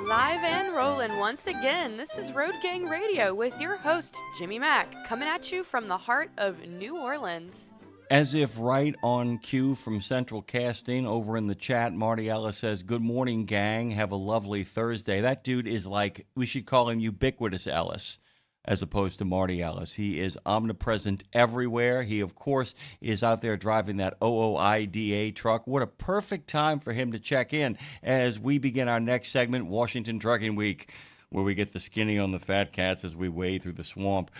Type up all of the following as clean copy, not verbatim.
Live and rolling once again. This is Road Gang Radio with your host, Jimmy Mack, coming at you from the heart of New Orleans. As if right on cue from Central Casting over in the chat, Marty Ellis says, "Good morning, gang. Have a lovely Thursday." That dude is like, we should call him Ubiquitous Ellis as opposed to Marty Ellis. He is omnipresent everywhere. He, of course, is out there driving that OOIDA truck. What a perfect time for him to check in as we begin our next segment, Washington Trucking Week, where we get the skinny on the fat cats as we wade through the swamp.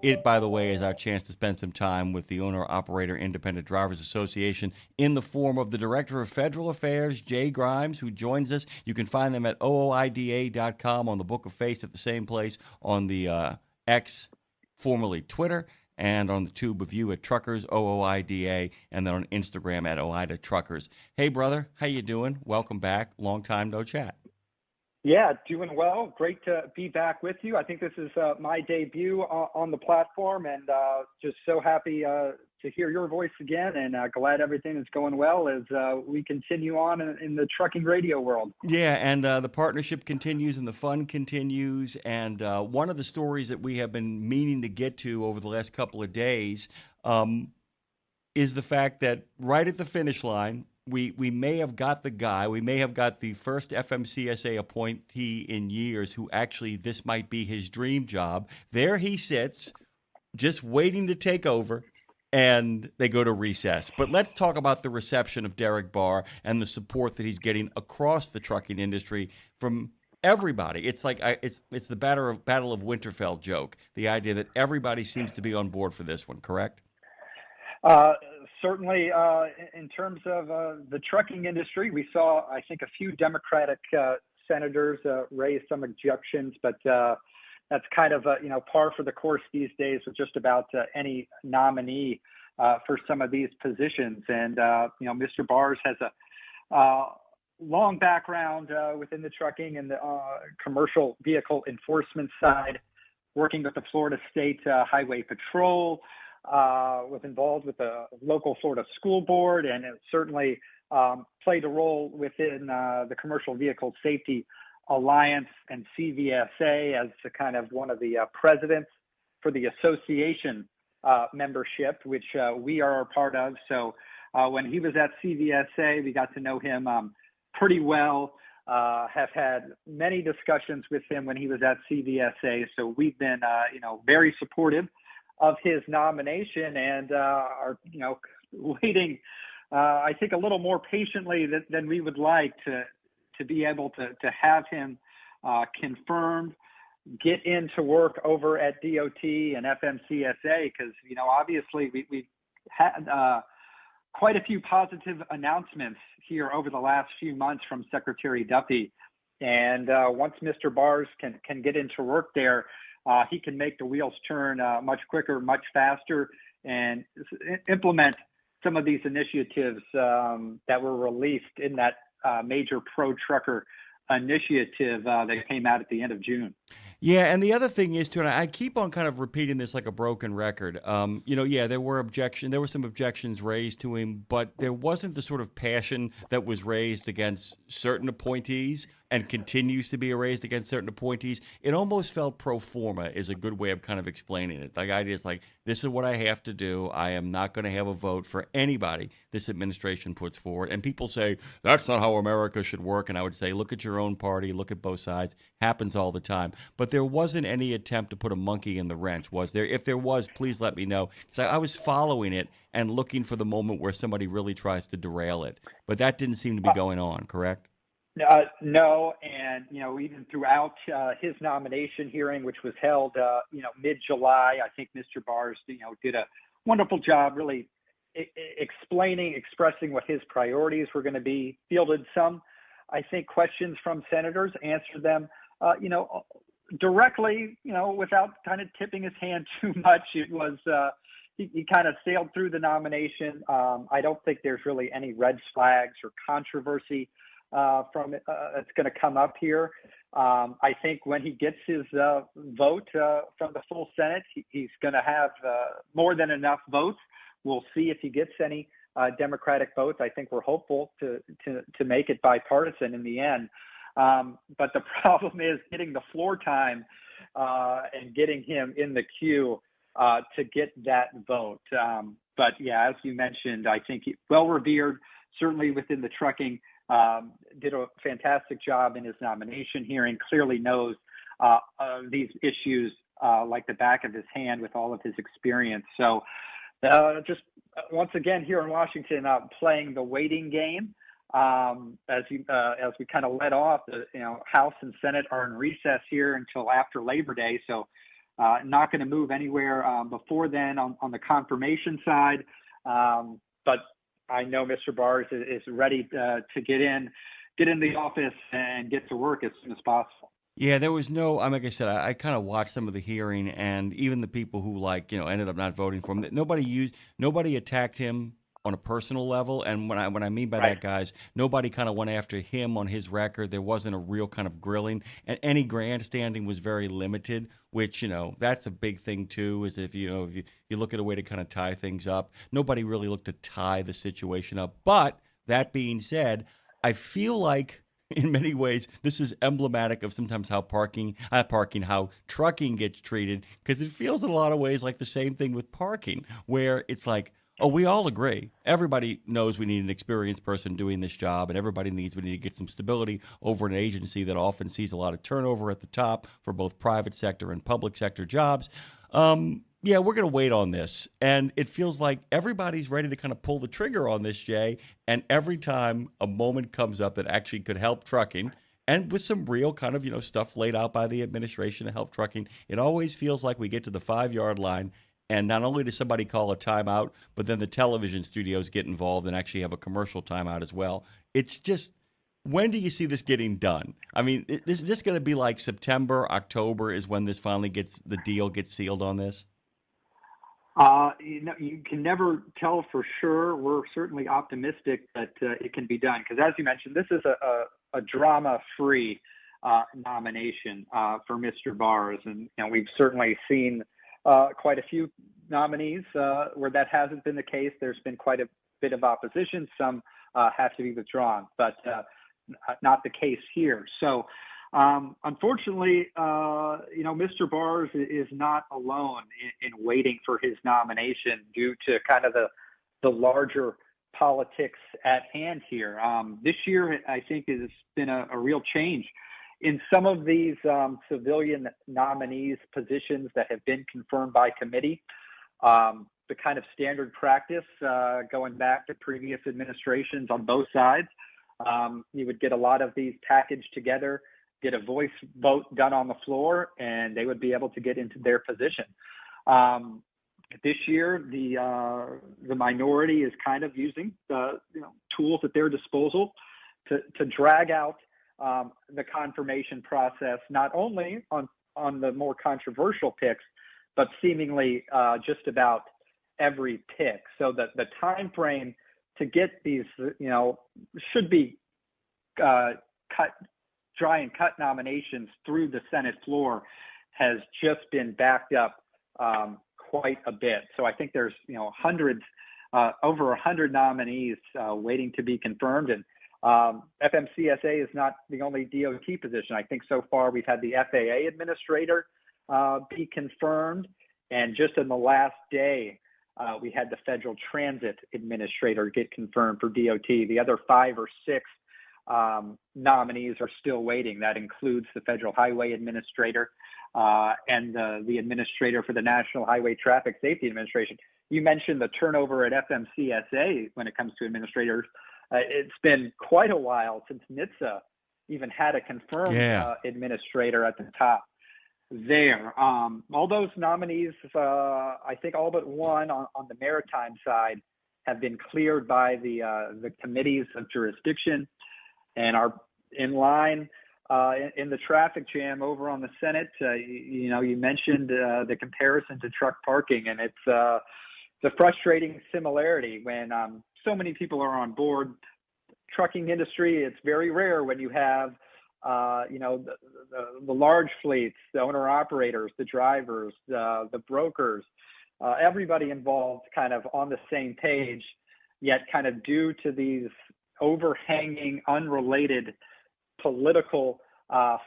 It, by the way, is our chance to spend some time with the Owner-Operator Independent Drivers Association in the form of the Director of Federal Affairs, Jay Grimes, who joins us. You can find them at OOIDA.com, on the Book of Face at the same place, on the X, formerly Twitter, and on the tube of you at Truckers, OOIDA, and then on Instagram at OOIDA Truckers. Hey, brother, how you doing? Welcome back. Long time no chat. Yeah, doing well. Great to be back with you. I think this is my debut on the platform, and just so happy to hear your voice again, and glad everything is going well as we continue on in the trucking radio world. Yeah, and the partnership continues and the fun continues. And one of the stories that we have been meaning to get to over the last couple of days is the fact that right at the finish line, we may have got the guy, we may have got the first FMCSA appointee in years who actually this might be his dream job. There he sits, just waiting to take over, and they go to recess. But let's talk about the reception of Derek Barr and the support that he's getting across the trucking industry from everybody. It's like it's the Battle of Winterfell joke, the idea that everybody seems to be on board for this one, correct? Certainly, in terms of the trucking industry, we saw, I think, a few Democratic senators raise some objections, but that's kind of par for the course these days with just about any nominee for some of these positions. And Mr. Bars has a long background within the trucking and the commercial vehicle enforcement side, working with the Florida State Highway Patrol. Was involved with the local Florida school board, and it certainly played a role within the Commercial Vehicle Safety Alliance and CVSA as a kind of one of the presidents for the association membership, which we are a part of. So when he was at CVSA, we got to know him pretty well, have had many discussions with him when he was at CVSA. So we've been, very supportive of his nomination, and are waiting, I think, a little more patiently than we would like to be able to have him confirmed, get into work over at DOT and FMCSA, because obviously we've had quite a few positive announcements here over the last few months from Secretary Duffy, and once Mr. Bars can get into work there, he can make the wheels turn much quicker, much faster, and implement some of these initiatives that were released in that major pro-trucker initiative that came out at the end of June. Yeah, and the other thing is, too, and I keep on kind of repeating this like a broken record. There were some objections raised to him, but there wasn't the sort of passion that was raised against certain appointees and continues to be raised against certain appointees. It almost felt pro forma is a good way of kind of explaining it. The idea is like, this is what I have to do. I am not going to have a vote for anybody this administration puts forward. And people say, that's not how America should work. And I would say, look at your own party, look at both sides. Happens all the time. But there wasn't any attempt to put a monkey in the wrench, was there? If there was, please let me know. So I was following it and looking for the moment where somebody really tries to derail it. But that didn't seem to be going on, correct? No, and even throughout his nomination hearing, which was held mid-July, I think Mr. Bars did a wonderful job really expressing what his priorities were going to be. Fielded some, I think, questions from senators, answered them directly, without kind of tipping his hand too much. It was he kind of sailed through the nomination. I don't think there's really any red flags or controversy from that's going to come up here. I think when he gets his vote from the full Senate, he's going to have more than enough votes. We'll see if he gets any Democratic votes. I think we're hopeful to make it bipartisan in the end. But the problem is getting the floor time and getting him in the queue to get that vote. But yeah, as you mentioned, I think well revered, certainly within the trucking, did a fantastic job in his nomination hearing, clearly knows these issues like the back of his hand with all of his experience. So just once again here in Washington, playing the waiting game. As we kind of led off, House and Senate are in recess here until after Labor Day, so not going to move anywhere before then on the confirmation side. But I know Mr. Bars is ready to get in the office and get to work as soon as possible. Yeah, there was no. Like I said, I kind of watched some of the hearing, and even the people who ended up not voting for him. Nobody attacked him on a personal level, and when I mean by that, guys, nobody kind of went after him on his record. There wasn't a real kind of grilling, and any grandstanding was very limited. Which that's a big thing too. Is if you look at a way to kind of tie things up, nobody really looked to tie the situation up. But that being said, I feel like, in many ways, this is emblematic of sometimes how how trucking gets treated, because it feels in a lot of ways like the same thing with parking, where it's like, oh, we all agree. Everybody knows we need an experienced person doing this job, and we need to get some stability over an agency that often sees a lot of turnover at the top for both private sector and public sector jobs. Yeah, we're going to wait on this. And it feels like everybody's ready to kind of pull the trigger on this, Jay. And every time a moment comes up that actually could help trucking, and with some real kind of, stuff laid out by the administration to help trucking, it always feels like we get to the 5-yard line, and not only does somebody call a timeout, but then the television studios get involved and actually have a commercial timeout as well. It's just, when do you see this getting done? I mean, is this going to be like September, October is when this finally the deal gets sealed on this? You can never tell for sure. We're certainly optimistic that it can be done, because as you mentioned, this is a drama-free nomination for Mr. Bars, and we've certainly seen quite a few nominees where that hasn't been the case. There's been quite a bit of opposition. Some have to be withdrawn, but not the case here. So unfortunately, Mr. Bars is not alone in waiting for his nomination due to kind of the larger politics at hand here. This year, I think, has been a real change in some of these civilian nominees' positions that have been confirmed by committee. The kind of standard practice going back to previous administrations on both sides, you would get a lot of these packaged together, get a voice vote done on the floor, and they would be able to get into their position. This year, the minority is kind of using the tools at their disposal to drag out the confirmation process, not only on the more controversial picks, but seemingly just about every pick. So that the time frame to get these, should be dry and cut nominations through the Senate floor has just been backed up quite a bit. So I think there's hundreds, over 100 nominees waiting to be confirmed, and FMCSA is not the only DOT position. I think so far we've had the FAA administrator be confirmed, and just in the last day we had the Federal Transit Administrator get confirmed for DOT. The other 5 or 6 nominees are still waiting. That includes the Federal Highway Administrator and the Administrator for the National Highway Traffic Safety Administration. You mentioned the turnover at FMCSA when it comes to administrators. It's been quite a while since NHTSA even had a confirmed administrator at the top there. All those nominees, I think all but one on the maritime side, have been cleared by the committees of jurisdiction and are in line in the traffic jam over on the Senate. You mentioned the comparison to truck parking, and it's a frustrating similarity when so many people are on board. Trucking industry, it's very rare when you have the large fleets, the owner operators, the drivers, the brokers, everybody involved kind of on the same page, yet kind of due to these overhanging, unrelated political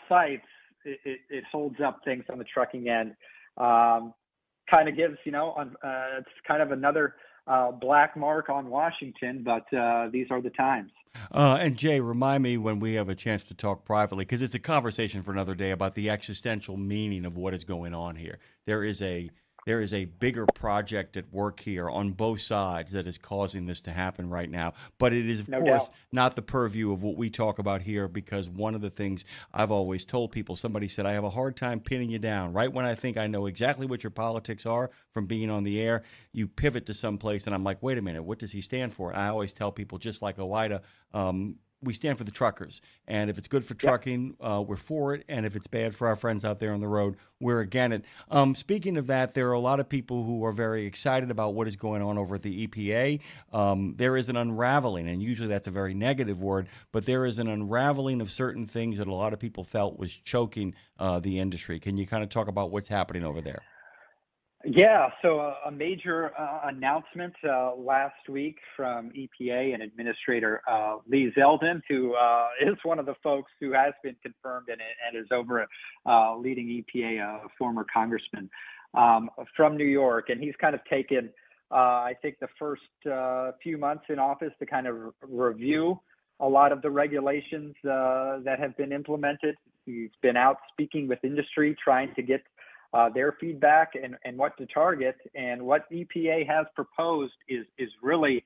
fights, it holds up things on the trucking end. Kind of gives, it's kind of another black mark on Washington, but these are the times. And Jay, remind me when we have a chance to talk privately, because it's a conversation for another day about the existential meaning of what is going on here. There is a bigger project at work here on both sides that is causing this to happen right now. But it is, of course, not the purview of what we talk about here, because one of the things I've always told people, somebody said, I have a hard time pinning you down. Right when I think I know exactly what your politics are from being on the air, you pivot to someplace, and I'm like, wait a minute, what does he stand for? And I always tell people, just like OOIDA, we stand for the truckers. And if it's good for trucking, we're for it. And if it's bad for our friends out there on the road, we're against it. Speaking of that, there are a lot of people who are very excited about what is going on over at the EPA. There is an unraveling, and usually that's a very negative word, but there is an unraveling of certain things that a lot of people felt was choking the industry. Can you kind of talk about what's happening over there? Yeah, so a major announcement last week from EPA and Administrator Lee Zeldin, who is one of the folks who has been confirmed and is over leading EPA, a former congressman from New York. And he's kind of taken, I think, the first few months in office to kind of review a lot of the regulations that have been implemented. He's been out speaking with industry, trying to get their feedback and what to target. And what EPA has proposed is really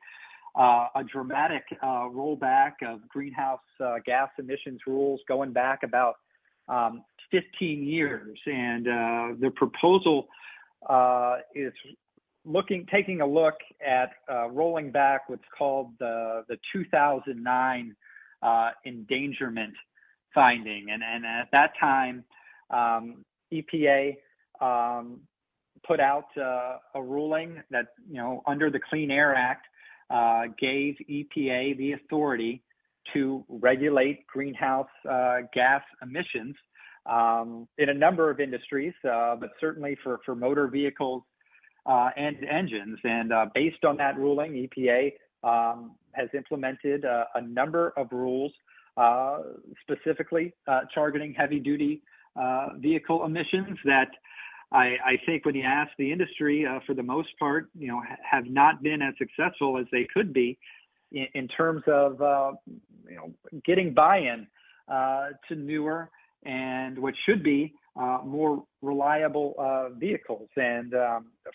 a dramatic rollback of greenhouse gas emissions rules going back about 15 years. And the proposal is taking a look at rolling back what's called the 2009 endangerment finding. And at that time, EPA put out a ruling that, under the Clean Air Act, gave EPA the authority to regulate greenhouse gas emissions in a number of industries, but certainly for motor vehicles and engines. And based on that ruling, EPA has implemented a number of rules, specifically targeting heavy-duty vehicle emissions that I think when you ask the industry, for the most part, have not been as successful as they could be in terms of, getting buy-in to newer and what should be more reliable vehicles. And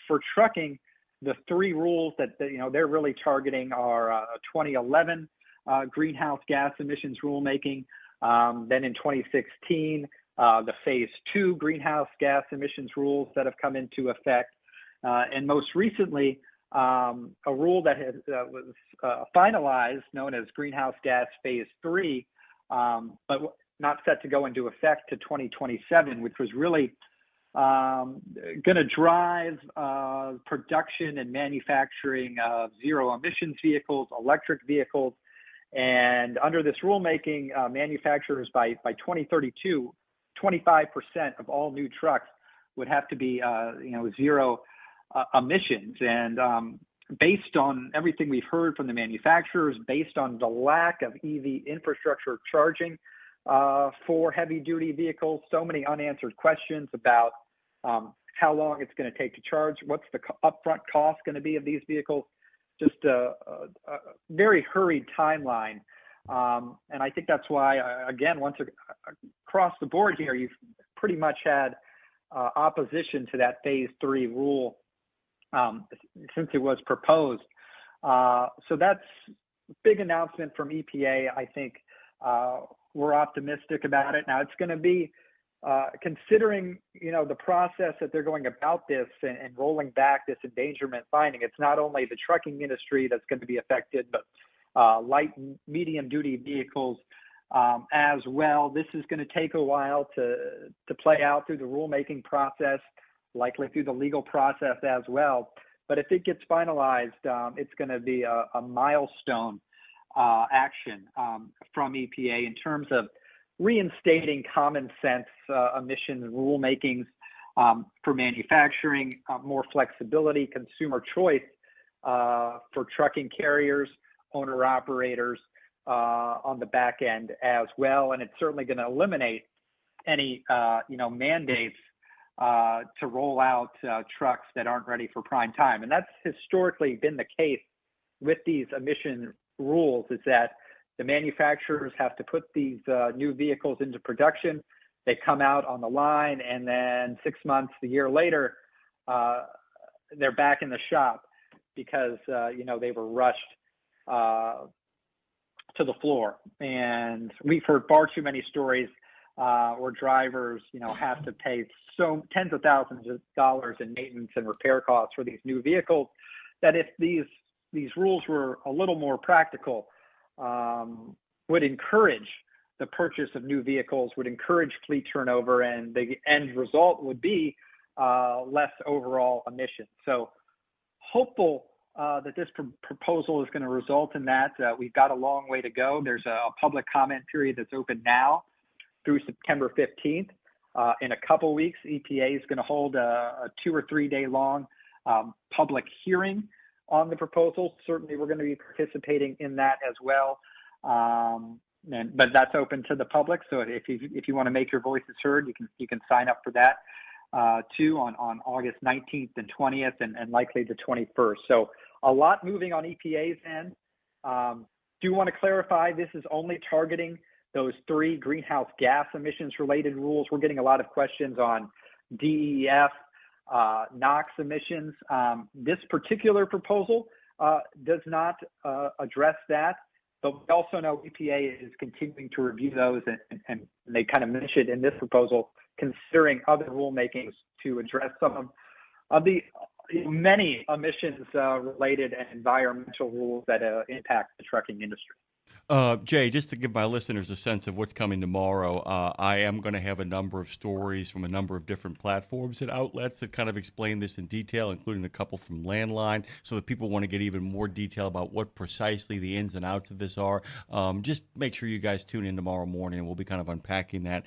for trucking, the three rules that they're really targeting are 2011 greenhouse gas emissions rulemaking, then in 2016, the phase 2 greenhouse gas emissions rules that have come into effect, and most recently, a rule that was finalized, known as greenhouse gas phase 3, but not set to go into effect to 2027, which was really going to drive production and manufacturing of zero emissions vehicles, electric vehicles, and under this rulemaking, manufacturers by 2032, 25% of all new trucks would have to be, zero emissions. And based on everything we've heard from the manufacturers, based on the lack of EV infrastructure charging for heavy-duty vehicles, so many unanswered questions about how long it's going to take to charge, what's the upfront cost going to be of these vehicles, just a very hurried timeline. And I think that's why, again, once across the board here, you've pretty much had opposition to that phase 3 rule since it was proposed. So that's a big announcement from EPA. I think we're optimistic about it. Now, it's going to be, considering, the process that they're going about this and rolling back this endangerment finding, it's not only the trucking industry that's going to be affected, but light and medium duty vehicles as well. This is going to take a while to play out through the rulemaking process, likely through the legal process as well. But if it gets finalized, it's going to be a milestone action from EPA in terms of reinstating common sense emission rulemakings for manufacturing, more flexibility, consumer choice for trucking carriers, owner-operators, on the back end as well, and it's certainly going to eliminate any mandates to roll out trucks that aren't ready for prime time. And that's historically been the case with these emission rules, is that the manufacturers have to put these new vehicles into production. They come out on the line, and then 6 months, a year later, they're back in the shop because they were rushed to the floor. And we've heard far too many stories where drivers, have to pay tens of thousands of dollars in maintenance and repair costs for these new vehicles, that if these rules were a little more practical, would encourage the purchase of new vehicles, would encourage fleet turnover, and the end result would be less overall emissions. So hopeful that this proposal is going to result in that. We've got a long way to go. There's a public comment period that's open now through September 15th. In a couple weeks, EPA is going to hold a 2 or 3 day long public hearing on the proposal. Certainly, we're going to be participating in that as well. But that's open to the public. So if you want to make your voices heard, you can sign up for that too on August 19th and 20th and likely the 21st. So a lot moving on EPA's end. Do want to clarify, this is only targeting those 3 greenhouse gas emissions related rules. We're getting a lot of questions on DEF, NOx emissions. This particular proposal does not address that, but we also know EPA is continuing to review those, and they kind of mentioned in this proposal considering other rulemakings to address some of the many emissions related and environmental rules that impact the trucking industry. Jay, just to give my listeners a sense of what's coming tomorrow, I am going to have a number of stories from a number of different platforms and outlets that kind of explain this in detail, including a couple from Landline, so that people want to get even more detail about what precisely the ins and outs of this are. Just make sure you guys tune in tomorrow morning, and we'll be kind of unpacking that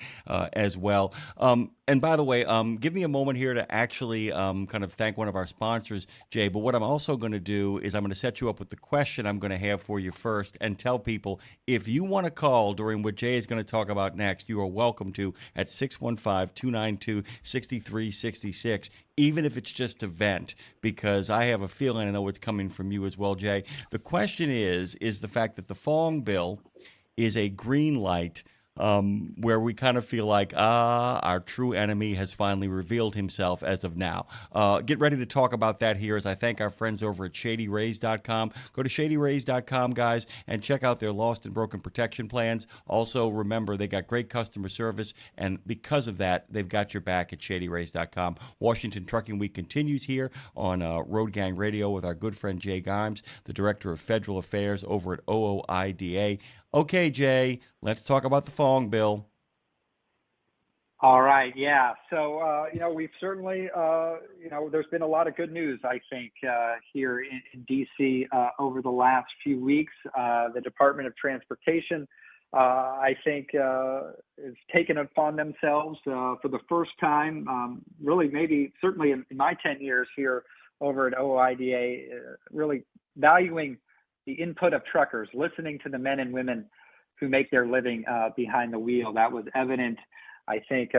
as well. And by the way, give me a moment here to actually kind of thank one of our sponsors, Jay. But what I'm also going to do is I'm going to set you up with the question I'm going to have for you first, and tell people if you want to call during what Jay is going to talk about next, you are welcome to at 615-292-6366, even if it's just to vent, because I have a feeling I know what's coming from you as well, Jay. The question is the fact that the Fong Bill is a green light, where we kind of feel like, our true enemy has finally revealed himself as of now. Get ready to talk about that here as I thank our friends over at ShadyRays.com. Go to ShadyRays.com, guys, and check out their lost and broken protection plans. Also, remember, they got great customer service, and because of that, they've got your back at ShadyRays.com. Washington Trucking Week continues here on Road Gang Radio with our good friend Jay Gimes, the Director of Federal Affairs over at OOIDA. Okay, Jay, let's talk about the Fong Bill. All right, yeah. So, we've certainly, there's been a lot of good news, I think, here in D.C. Over the last few weeks. The Department of Transportation, I think, has taken upon themselves for the first time, really maybe certainly in my 10 years here over at OOIDA, really valuing the input of truckers, listening to the men and women who make their living behind the wheel. That was evident, I think,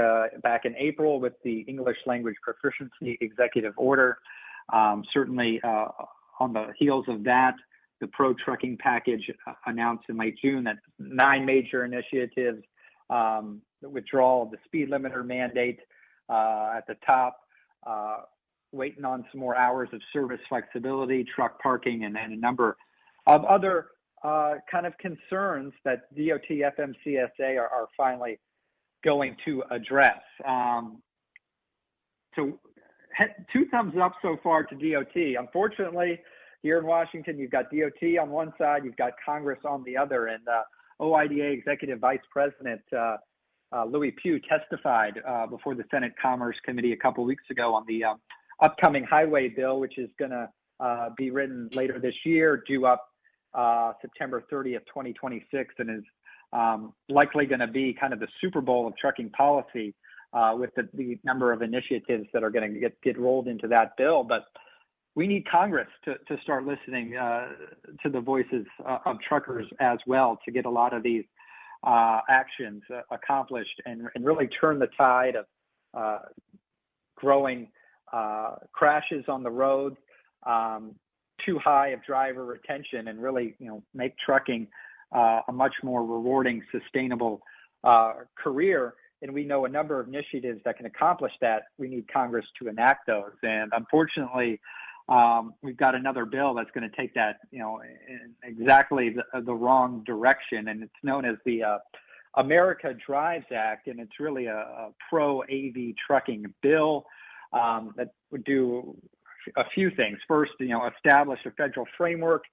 back in April with the English language proficiency executive order. Certainly on the heels of that, the pro-trucking package announced in late June, that 9 major initiatives, the withdrawal of the speed limiter mandate at the top, waiting on some more hours of service flexibility, truck parking, and then a number of other kind of concerns that DOT FMCSA are finally going to address. So 2 thumbs up so far to DOT. Unfortunately, here in Washington, you've got DOT on one side, you've got Congress on the other, and OIDA Executive Vice President Louis Pugh testified before the Senate Commerce Committee a couple weeks ago on the upcoming highway bill, which is going to be written later this year, due up September 30th, 2026, and is likely going to be kind of the Super Bowl of trucking policy with the number of initiatives that are going to get rolled into that bill. But we need Congress to start listening to the voices of truckers as well, to get a lot of these actions accomplished and really turn the tide of growing crashes on the roads, too high of driver retention, and really, make trucking a much more rewarding, sustainable career. And we know a number of initiatives that can accomplish that. We need Congress to enact those. And unfortunately, we've got another bill that's going to take that, in exactly the wrong direction. And it's known as the America Drives Act. And it's really a pro-AV trucking bill that would do a few things. First, establish a federal framework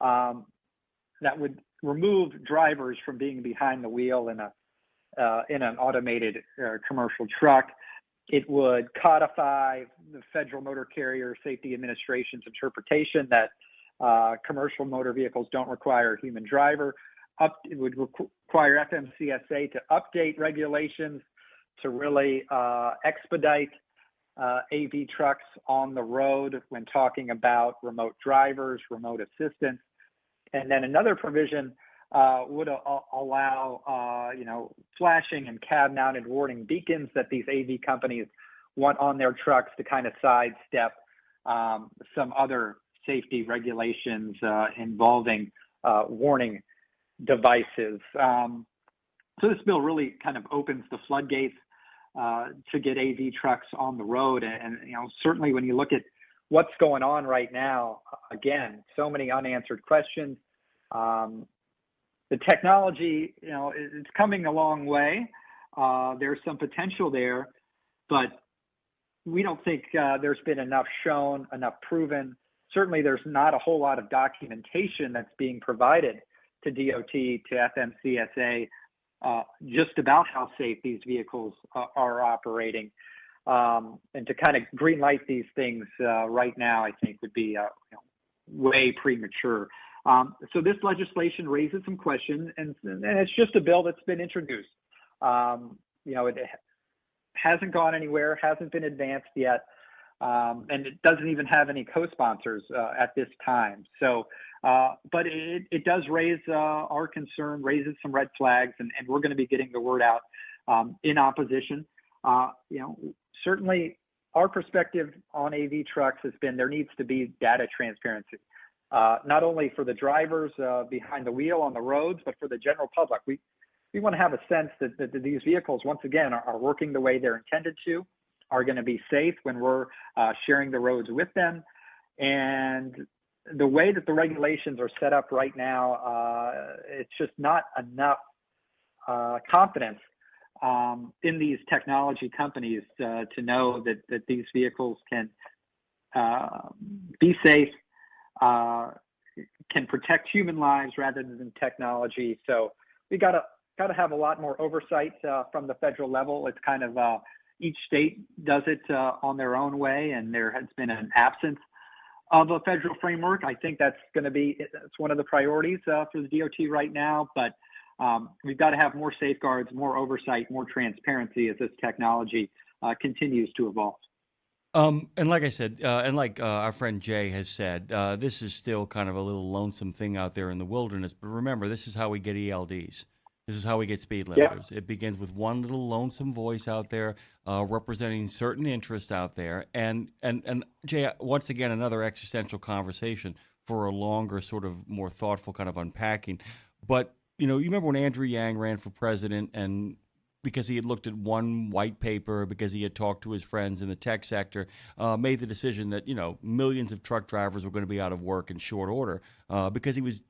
that would remove drivers from being behind the wheel in an automated commercial truck. It would codify the Federal Motor Carrier Safety Administration's interpretation that commercial motor vehicles don't require a human driver. It would require FMCSA to update regulations to really expedite AV trucks on the road when talking about remote drivers, remote assistance. And then another provision would allow, flashing and cab-mounted warning beacons that these AV companies want on their trucks to kind of sidestep some other safety regulations involving warning devices. So this bill really kind of opens the floodgates to get AV trucks on the road. And certainly when you look at what's going on right now, again, so many unanswered questions. The technology, it's coming a long way. There's some potential there, but we don't think there's been enough shown, enough proven. Certainly there's not a whole lot of documentation that's being provided to DOT, to FMCSA, just about how safe these vehicles are operating. And to kind of green light these things right now, I think would be way premature. So this legislation raises some questions, and it's just a bill that's been introduced. It hasn't gone anywhere, hasn't been advanced yet, and it doesn't even have any co-sponsors at this time. So, but it does raise our concern, raises some red flags, and we're going to be getting the word out in opposition. Certainly our perspective on AV trucks has been there needs to be data transparency. Not only for the drivers behind the wheel on the roads, but for the general public. We want to have a sense that these vehicles, once again, are working the way they're intended to, are going to be safe when we're sharing the roads with them. And the way that the regulations are set up right now, it's just not enough confidence in these technology companies to know that these vehicles can be safe, can protect human lives rather than technology. So we got to have a lot more oversight from the federal level. It's kind of each state does it on their own way, and there has been an absence of a federal framework. I think that's one of the priorities for the DOT right now. But we've got to have more safeguards, more oversight, more transparency as this technology continues to evolve. And like I said, and like our friend Jay has said, this is still kind of a little lonesome thing out there in the wilderness. But remember, this is how we get ELDs. This is how we get speed limiters. It begins with one little lonesome voice out there representing certain interests out there. And Jay, once again, another existential conversation for a longer, sort of more thoughtful kind of unpacking. But, you remember when Andrew Yang ran for president, and because he had looked at one white paper, because he had talked to his friends in the tech sector, made the decision that, millions of truck drivers were going to be out of work in short order because he was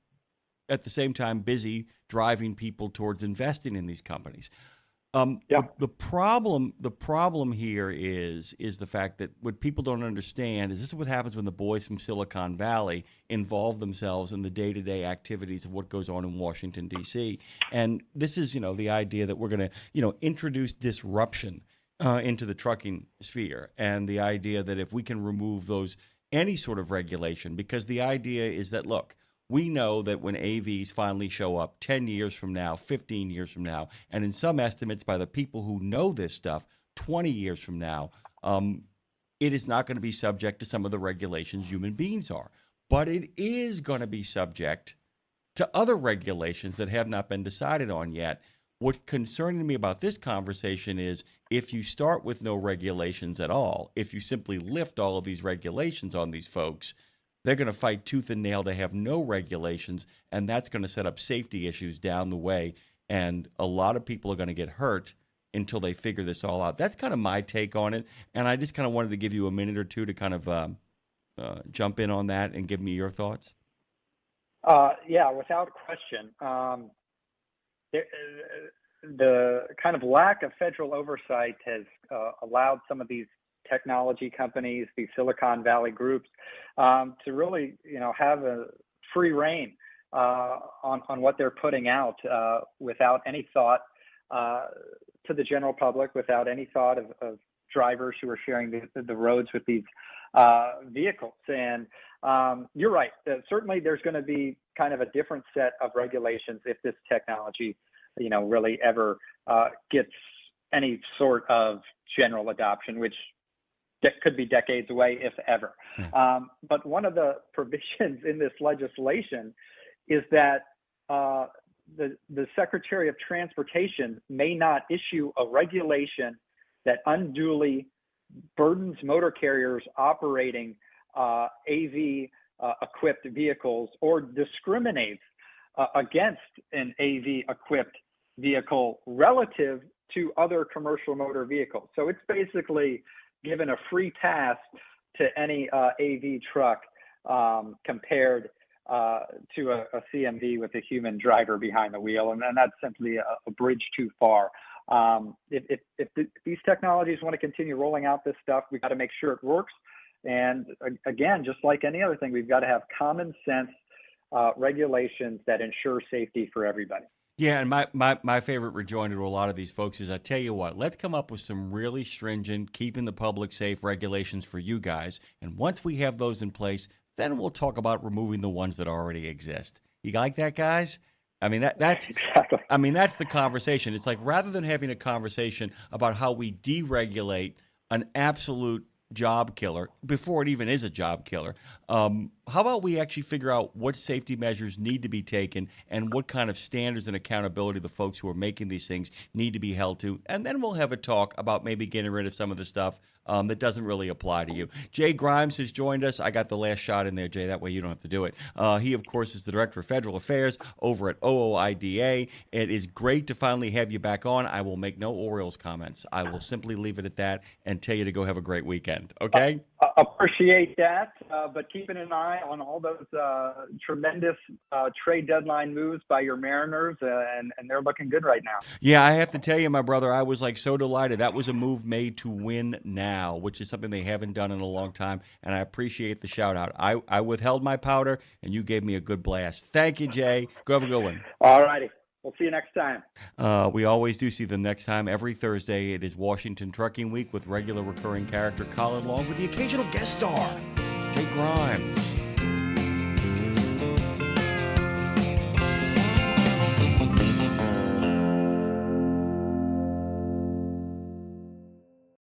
at the same time busy driving people towards investing in these companies. The problem here is the fact that what people don't understand is this is what happens when the boys from Silicon Valley involve themselves in the day-to-day activities of what goes on in Washington, D.C. And this is, the idea that we're going to, introduce disruption into the trucking sphere, and the idea that if we can remove any sort of regulation, because the idea is that, look, we know that when AVs finally show up 10 years from now, 15 years from now, and in some estimates by the people who know this stuff, 20 years from now, it is not going to be subject to some of the regulations human beings are. But it is going to be subject to other regulations that have not been decided on yet. What's concerning me about this conversation is if you start with no regulations at all, if you simply lift all of these regulations on these folks, they're going to fight tooth and nail to have no regulations, and that's going to set up safety issues down the way, and a lot of people are going to get hurt until they figure this all out. That's kind of my take on it, and I just kind of wanted to give you a minute or two to kind of jump in on that and give me your thoughts. Yeah, without question. The kind of lack of federal oversight has allowed some of these technology companies, these Silicon Valley groups, to really, have a free reign on what they're putting out without any thought to the general public, without any thought of drivers who are sharing the roads with these vehicles. And you're right. Certainly, there's going to be kind of a different set of regulations if this technology, really ever gets any sort of general adoption, which could be decades away, if ever. But one of the provisions in this legislation is that the Secretary of Transportation may not issue a regulation that unduly burdens motor carriers operating AV equipped vehicles or discriminates against an AV equipped vehicle relative to other commercial motor vehicles. So it's basically given a free pass to any AV truck compared to a CMV with a human driver behind the wheel. And then that's simply a bridge too far. If these technologies want to continue rolling out this stuff, we've got to make sure it works. And again, just like any other thing, we've got to have common sense regulations that ensure safety for everybody. Yeah, and my favorite rejoinder to a lot of these folks is, I tell you what, let's come up with some really stringent, keeping the public safe regulations for you guys. And once we have those in place, then we'll talk about removing the ones that already exist. You like that, guys? I mean, that's exactly. I mean, that's the conversation. It's like, rather than having a conversation about how we deregulate an absolute job killer before it even is a job killer, how about we actually figure out what safety measures need to be taken and what kind of standards and accountability the folks who are making these things need to be held to, and then we'll have a talk about maybe getting rid of some of the stuff that doesn't really apply to you. Jay Grimes has joined us. I got the last shot in there, Jay. That way you don't have to do it. He, of course, is the Director of Federal Affairs over at OOIDA. It is great to finally have you back on. I will make no Orioles comments. I will simply leave it at that and tell you to go have a great weekend. Okay? Appreciate that, but keeping an eye on all those tremendous trade deadline moves by your Mariners, and they're looking good right now. Yeah, I have to tell you, my brother, I was like so delighted. That was a move made to win now, which is something they haven't done in a long time, and I appreciate the shout out. I withheld my powder, and you gave me a good blast. Thank you, Jay. Go have a good one. All righty. We'll see you next time. We always do see them next time. Every Thursday, it is Washington Trucking Week with regular recurring character Colin Long with the occasional guest star, Jay Grimes.